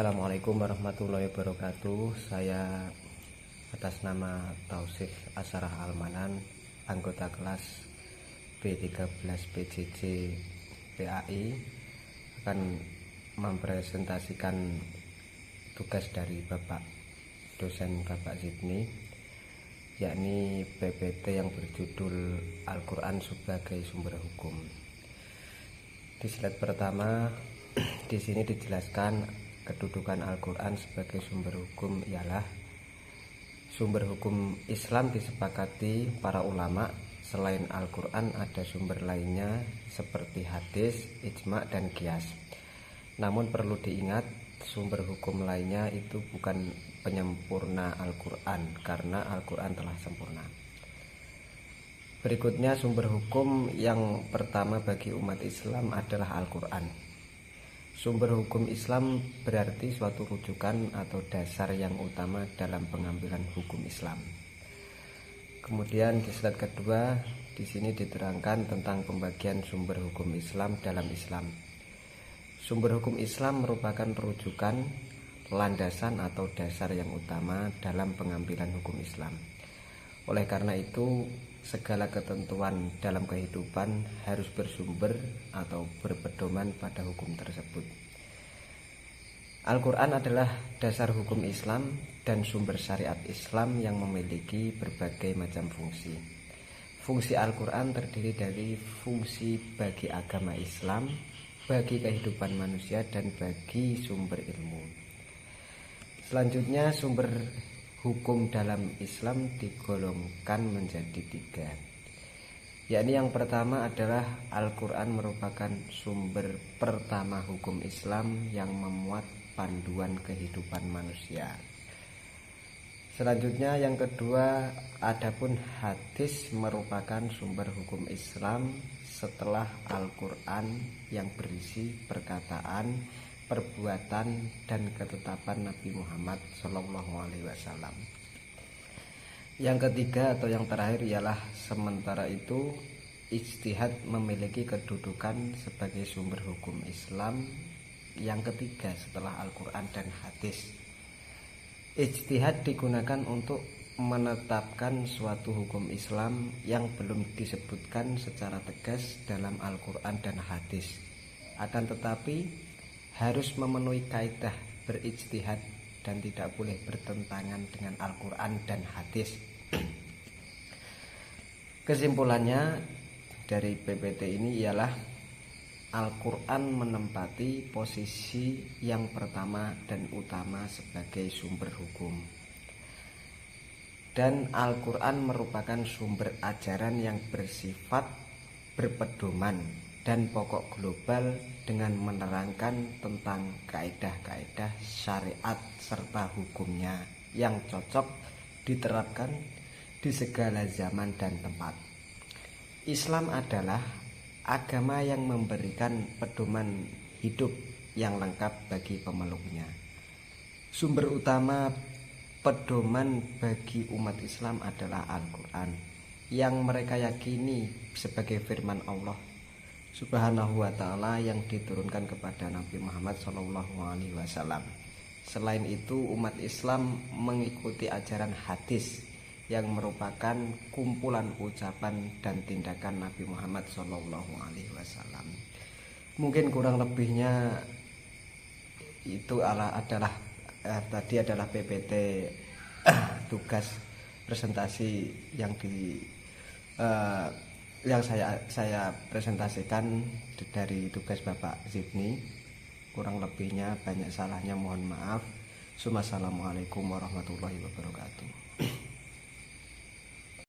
Assalamualaikum warahmatullahi wabarakatuh. Saya atas nama Tausif Asarah Almanan, anggota kelas B13 PJJ PAI, akan mempresentasikan tugas dari Bapak dosen Bapak Zidni, yakni PPT yang berjudul Al-Quran sebagai sumber hukum. Di slide pertama di sini dijelaskan kedudukan Al-Quran sebagai sumber hukum ialah sumber hukum Islam disepakati para ulama. Selain Al-Quran ada sumber lainnya seperti hadis, ijma, dan qiyas. Namun perlu diingat, sumber hukum lainnya itu bukan penyempurna Al-Quran, karena Al-Quran telah sempurna. Berikutnya, sumber hukum yang pertama bagi umat Islam adalah Al-Quran. Sumber hukum Islam berarti suatu rujukan atau dasar yang utama dalam pengambilan hukum Islam. Kemudian di slide kedua, di sini diterangkan tentang pembagian sumber hukum Islam dalam Islam. Sumber hukum Islam merupakan rujukan, landasan atau dasar yang utama dalam pengambilan hukum Islam. Oleh karena itu, segala ketentuan dalam kehidupan harus bersumber atau berpedoman pada hukum tersebut. Al-Quran adalah dasar hukum Islam dan sumber syariat Islam yang memiliki berbagai macam fungsi. Fungsi Al-Quran terdiri dari fungsi bagi agama Islam, bagi kehidupan manusia, dan bagi sumber ilmu. Selanjutnya, sumber hukum dalam Islam digolongkan menjadi 3, yakni yang pertama adalah Al-Quran merupakan sumber pertama hukum Islam yang memuat panduan kehidupan manusia. Selanjutnya yang kedua, adapun hadis merupakan sumber hukum Islam setelah Al-Quran yang berisi perkataan, perbuatan, dan ketetapan Nabi Muhammad SAW. Yang ketiga atau yang terakhir ialah sementara itu ijtihad memiliki kedudukan sebagai sumber hukum Islam yang ketiga setelah Al-Quran dan hadis. Ijtihad digunakan untuk menetapkan suatu hukum Islam yang belum disebutkan secara tegas dalam Al-Quran dan hadis, akan tetapi harus memenuhi kaidah berijtihad dan tidak boleh bertentangan dengan Al-Quran dan hadis. Kesimpulannya dari PPT ini ialah Al-Quran menempati posisi yang pertama dan utama sebagai sumber hukum. Dan Al-Quran merupakan sumber ajaran yang bersifat berpedoman dan pokok global dengan menerangkan tentang kaidah-kaidah syariat serta hukumnya yang cocok diterapkan di segala zaman dan tempat. Islam adalah agama yang memberikan pedoman hidup yang lengkap bagi pemeluknya. Sumber utama pedoman bagi umat Islam adalah Al-Quran yang mereka yakini sebagai firman Allah Subhanahu wa ta'ala yang diturunkan kepada Nabi Muhammad SAW. Selain itu, umat Islam mengikuti ajaran hadis yang merupakan kumpulan ucapan dan tindakan Nabi Muhammad SAW. Mungkin kurang lebihnya itu tadi adalah PPT tugas presentasi yang saya presentasikan dari tugas Bapak Zidni. Kurang lebihnya banyak salahnya mohon maaf. Assalamualaikum warahmatullahi wabarakatuh.